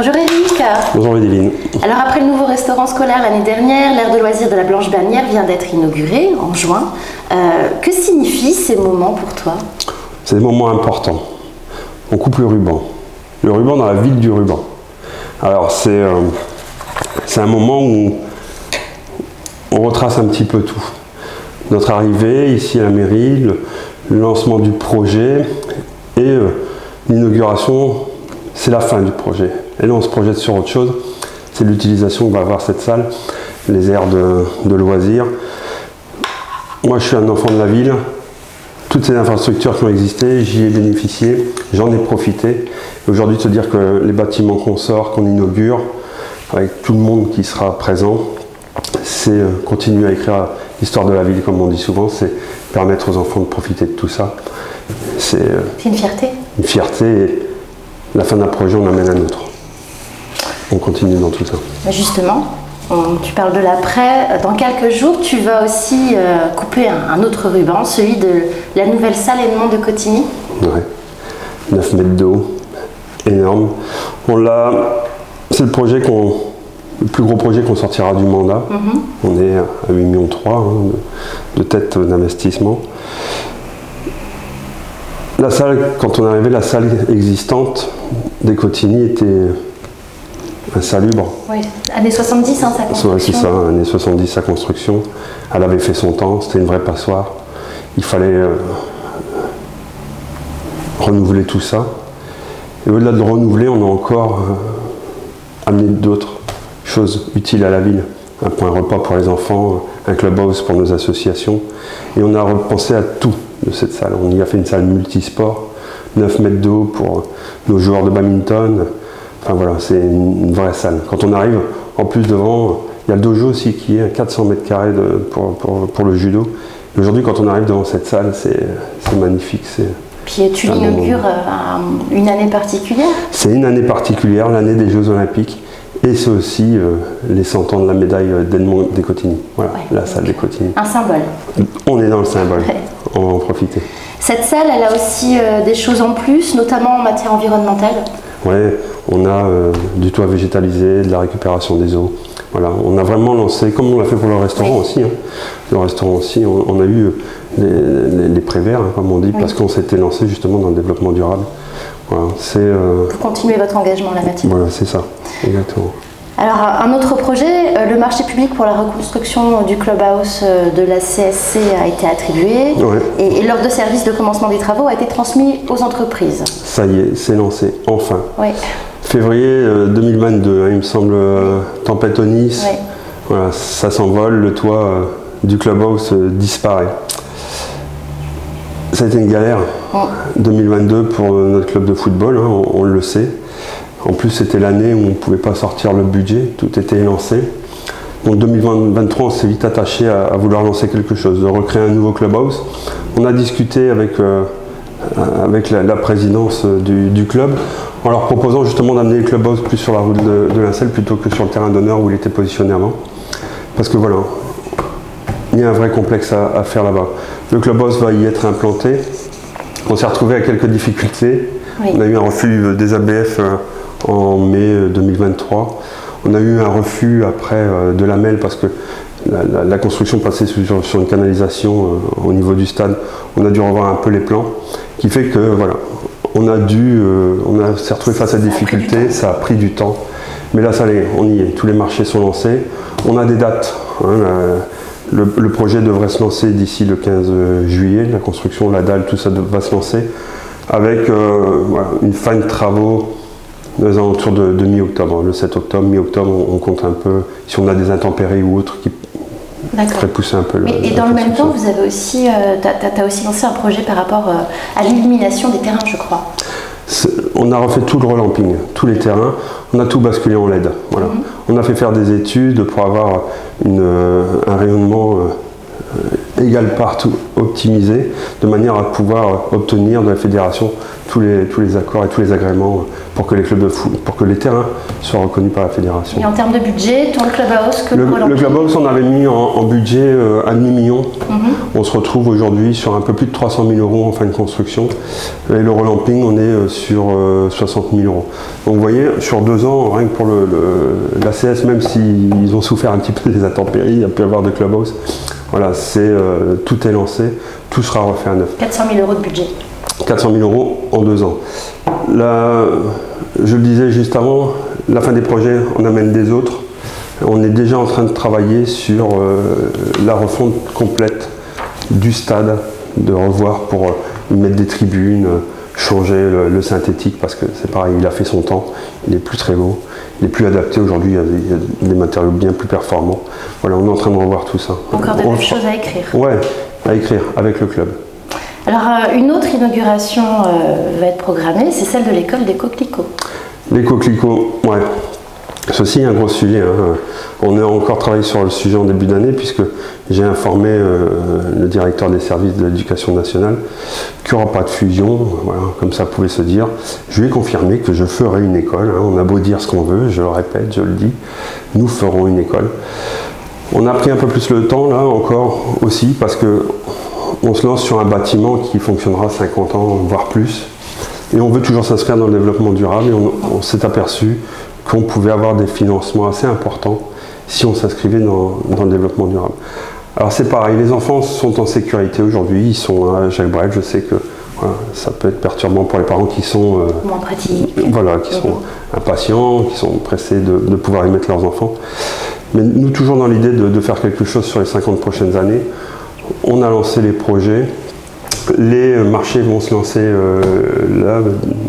Bonjour Eric. Bonjour Ludivine. Alors après le nouveau restaurant scolaire l'année dernière, l'aire de loisirs de la Blanche Bannière vient d'être inauguré en juin. Que signifient ces moments pour toi? C'est des moments importants. On coupe le ruban. Le ruban dans la ville du ruban. Alors c'est un moment où on retrace un petit peu tout. Notre arrivée ici à la mairie, le lancement du projet et l'inauguration, c'est la fin du projet. Et là on se projette sur autre chose, c'est l'utilisation que va avoir cette salle, les aires de loisirs. Moi je suis un enfant de la ville, toutes ces infrastructures qui ont existé, j'y ai bénéficié, j'en ai profité. Aujourd'hui de se dire que les bâtiments qu'on sort, qu'on inaugure, avec tout le monde qui sera présent, c'est continuer à écrire l'histoire de la ville, comme on dit souvent, c'est permettre aux enfants de profiter de tout ça. C'est une fierté. Une fierté, et la fin d'un projet, on amène un autre. On continue dans tout ça. Justement, tu parles de l'après. Dans quelques jours, tu vas aussi couper un autre ruban, celui de la nouvelle salle Edmond de Cotigny. Ouais, 9 mètres de haut, énorme. C'est le projet le plus gros projet qu'on sortira du mandat. On est à 8,3 millions de têtes d'investissement. La salle, quand on est arrivé, la salle existante des Cotigny était insalubre. Oui, années 70, sa construction. Ouais, c'est ça, années 70, sa construction. Elle avait fait son temps, c'était une vraie passoire. Il fallait renouveler tout ça. Et au-delà de renouveler, on a encore amené d'autres choses utiles à la ville. Un point repas pour les enfants, un clubhouse pour nos associations. Et on a repensé à tout de cette salle. On y a fait une salle multisport, 9 mètres de haut pour nos joueurs de badminton. Enfin voilà, c'est une vraie salle. Quand on arrive, en plus devant, il y a le dojo aussi qui est à 400 mètres carrés pour le judo. Aujourd'hui, quand on arrive devant cette salle, c'est magnifique. Puis tu l'inaugures une année particulière? C'est une année particulière, l'année des Jeux Olympiques. Et c'est aussi les 100 ans de la médaille d'Edmond des Cotigny. Voilà, ouais, la salle des Cotigny. Un symbole. On est dans le symbole, ouais. On va en profiter. Cette salle, elle a aussi des choses en plus, notamment en matière environnementale. Oui, on a du toit végétalisé, de la récupération des eaux. Voilà, on a vraiment lancé, comme on l'a fait pour le restaurant aussi. Hein. Le restaurant aussi, on a eu les préverts, hein, comme on dit, parce qu'on s'était lancé justement dans le développement durable. Voilà, vous continuez votre engagement en la matière. Voilà, c'est ça, exactement. Alors, un autre projet, le marché public pour la reconstruction du clubhouse de la CSC a été attribué. Ouais. Et l'ordre de service de commencement des travaux a été transmis aux entreprises. Ça y est, c'est lancé, enfin. Oui. Février 2022, hein, il me semble, tempête au Nice. Oui. Voilà, ça s'envole, le toit du clubhouse disparaît. Ça a été une galère, 2022 pour notre club de football, hein, on le sait. En plus, c'était l'année où on ne pouvait pas sortir le budget, tout était lancé. Donc 2023, on s'est vite attaché à vouloir lancer quelque chose, de recréer un nouveau clubhouse. On a discuté avec la présidence du club, en leur proposant justement d'amener le clubhouse plus sur la route de Lincel plutôt que sur le terrain d'honneur où il était positionné avant. Parce que voilà, il y a un vrai complexe à faire là-bas. Le clubhouse va y être implanté. On s'est retrouvé à quelques difficultés. Oui. On a eu un refus des ABF en mai 2023. On a eu un refus après de la MEL parce que la construction passait sur une canalisation au niveau du stade. On a dû revoir un peu les plans, qui fait que voilà, on s'est retrouvé face à des difficultés, ça a pris du temps. Mais là, ça l'est, on y est. Tous les marchés sont lancés. On a des dates. Hein, le projet devrait se lancer d'ici le 15 juillet. La construction, la dalle, tout ça va se lancer avec voilà, une fin de travaux aux alentours de mi-octobre. Le 7 octobre, mi-octobre, on compte un peu si on a des intempéries ou autres qui feraient pousser un peu le. Et dans le même temps, vous avez aussi, t'as aussi lancé un projet par rapport à l'illumination des terrains, je crois. On a refait tout le relamping, tous les terrains, on a tout basculé en LED. Voilà. On a fait faire des études pour avoir un rayonnement égale partout, optimisé, de manière à pouvoir obtenir de la fédération tous les accords et tous les agréments pour que les clubs de foot, pour que les terrains soient reconnus par la fédération. Et en termes de budget, ton clubhouse que le clubhouse, on avait mis en budget 1,5 million. On se retrouve aujourd'hui sur un peu plus de 300 000 € en fin de construction. Et le relamping, on est sur 60 000 €. Donc vous voyez, sur 2 ans, rien que pour l'ACS, même s'ils ont souffert un petit peu des intempéries, il y a pu y avoir de clubhouse. Voilà, tout est lancé, tout sera refait à neuf. 400 000 € de budget. 400 000 € en 2 ans. Là, je le disais juste avant, la fin des projets, on amène des autres. On est déjà en train de travailler sur la refonte complète du stade, de revoir pour mettre des tribunes, changer le synthétique, parce que c'est pareil, il a fait son temps, il est plus très beau, il est plus adapté aujourd'hui, il y a des matériaux bien plus performants. Voilà, on est en train de revoir tout ça. Encore de belles choses à écrire. Ouais, à écrire avec le club. Alors, une autre inauguration va être programmée, c'est celle de l'école des coquelicots. Les coquelicots, ouais. Ceci est un gros sujet. Hein. On a encore travaillé sur le sujet en début d'année, puisque j'ai informé le directeur des services de l'éducation nationale qu'il n'y aura pas de fusion, voilà, comme ça pouvait se dire. Je lui ai confirmé que je ferai une école. Hein. On a beau dire ce qu'on veut, je le répète, je le dis, nous ferons une école. On a pris un peu plus le temps là encore aussi, parce que on se lance sur un bâtiment qui fonctionnera 50 ans, voire plus. Et on veut toujours s'inscrire dans le développement durable, et on s'est aperçu qu'on pouvait avoir des financements assez importants si on s'inscrivait dans le développement durable. Alors c'est pareil, les enfants sont en sécurité aujourd'hui, ils sont à Jacques Brel, je sais que voilà, ça peut être perturbant pour les parents qui sont moins pratiques. Voilà, qui sont impatients, qui sont pressés de pouvoir y mettre leurs enfants. Mais nous, toujours dans l'idée de faire quelque chose sur les 50 prochaines années, on a lancé les projets. Les marchés vont se lancer là,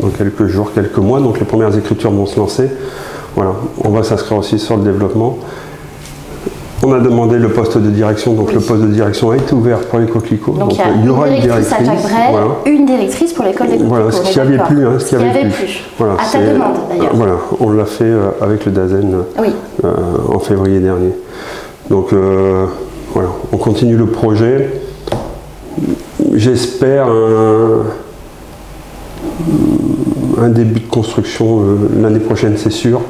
dans quelques jours, quelques mois, donc les premières écritures vont se lancer. Voilà, on va s'inscrire aussi sur le développement. On a demandé le poste de direction, donc le poste de direction a été ouvert pour les coquelicots. Donc il y aura une directrice à Jacques Brel, voilà. Une directrice pour l'école des coquelicots. Voilà, ce qu'il n'y avait plus. Hein, ce qu'il y avait plus. Voilà, à ta demande d'ailleurs. Voilà, on l'a fait avec le DAZEN en février dernier. Donc voilà, on continue le projet. J'espère un début de construction l'année prochaine, c'est sûr.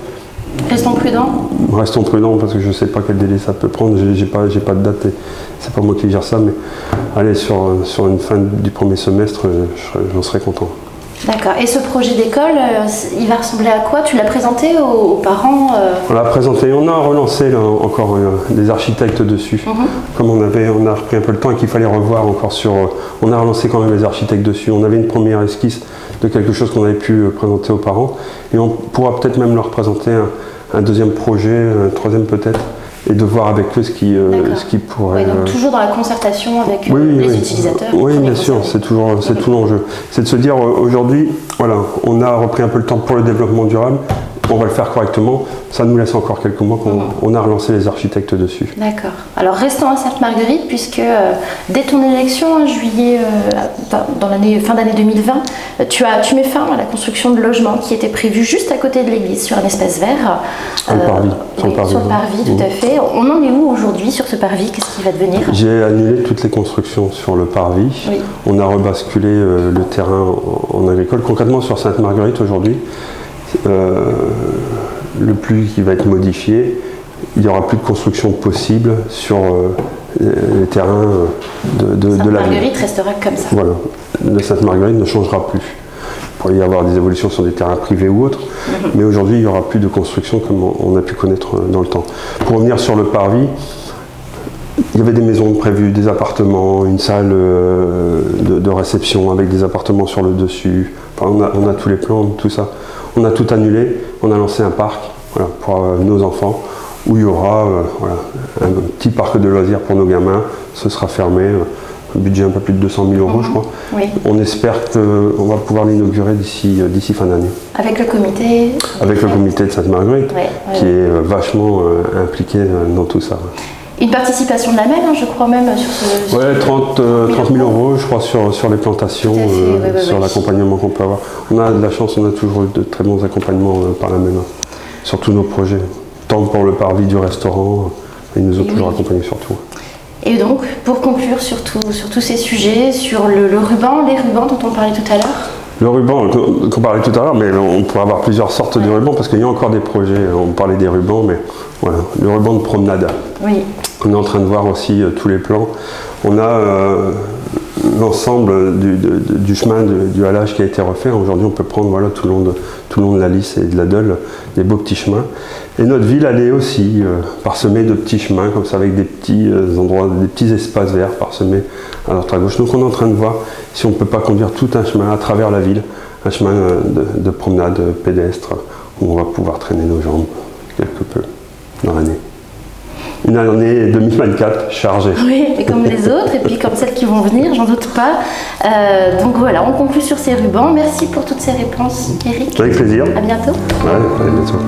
Restons prudents. Restons prudents parce que je ne sais pas quel délai ça peut prendre. J'ai pas de date et c'est pas moi qui gère ça, mais allez, sur une fin du premier semestre, j'en serai content. D'accord. Et ce projet d'école, il va ressembler à quoi? Tu l'as présenté aux parents On l'a présenté. On a relancé là, encore des architectes dessus. Comme on a repris un peu le temps et qu'il fallait revoir encore sur... on a relancé quand même les architectes dessus. On avait une première esquisse de quelque chose qu'on avait pu présenter aux parents. Et on pourra peut-être même leur présenter un deuxième projet, un troisième peut-être, et de voir avec eux ce qui pourrait... Oui, donc toujours dans la concertation avec les utilisateurs. Oui, bien sûr, c'est tout l'enjeu. C'est de se dire, aujourd'hui, voilà, on a repris un peu le temps pour le développement durable, on va le faire correctement, ça nous laisse encore quelques mois qu'on a relancé les architectes dessus. D'accord. Alors restons à Sainte-Marguerite, puisque dès ton élection, en juillet, dans fin d'année 2020, tu mets fin à la construction de logements qui était prévu juste à côté de l'église, sur un espace vert. Sur le parvis. Sur le parvis, tout à fait. On en est où aujourd'hui sur ce parvis? Qu'est-ce qui va devenir? J'ai annulé toutes les constructions sur le parvis. Oui. On a rebasculé le terrain en agricole. Concrètement, sur Sainte-Marguerite aujourd'hui, le plus qui va être modifié, il n'y aura plus de construction possible sur les terrains de la ville. Sainte-Marguerite restera comme ça. Voilà, le Sainte-Marguerite ne changera plus. Il pourrait y avoir des évolutions sur des terrains privés ou autres, mais aujourd'hui il n'y aura plus de construction comme on a pu connaître dans le temps. Pour revenir sur le parvis, il y avait des maisons prévues, des appartements, une salle de réception avec des appartements sur le dessus. Enfin, on a tous les plans, tout ça. On a tout annulé, on a lancé un parc pour nos enfants où il y aura un petit parc de loisirs pour nos gamins. Ce sera fermé, un budget un peu plus de 200 000 € je crois. Oui. On espère qu'on va pouvoir l'inaugurer d'ici fin d'année. Avec le comité? Avec le comité de Sainte-Marguerite qui est vachement impliqué dans tout ça. Une participation de la MEL, je crois même, sur ce... Oui, 30 000 € je crois sur les plantations, sur l'accompagnement qu'on peut avoir. On a de la chance, on a toujours eu de très bons accompagnements par la MEL, sur tous nos projets. Tant pour le parvis du restaurant, ils nous ont toujours accompagnés sur tout. Et donc, pour conclure sur tous ces sujets, sur le ruban, les rubans dont on parlait tout à l'heure. Le ruban, qu'on parlait tout à l'heure, mais on pourrait avoir plusieurs sortes de rubans parce qu'il y a encore des projets. On parlait des rubans, mais voilà, le ruban de promenade. Oui. On est en train de voir aussi tous les plans. On a l'ensemble du chemin du halage qui a été refait. Aujourd'hui, on peut prendre voilà, tout le long de la Lys et de la Deule des beaux petits chemins. Et notre ville, elle est aussi parsemée de petits chemins, comme ça, avec des petits endroits, des petits espaces verts parsemés à droite à gauche. Donc on est en train de voir si on ne peut pas conduire tout un chemin à travers la ville, un chemin de promenade pédestre, où on va pouvoir traîner nos jambes quelque peu dans l'année. Une année 2024 chargée. Oui, et comme les autres, et puis comme celles qui vont venir, j'en doute pas. Donc voilà, on conclut sur ces rubans. Merci pour toutes ces réponses, Eric. Avec plaisir. À bientôt. Ouais, à bientôt.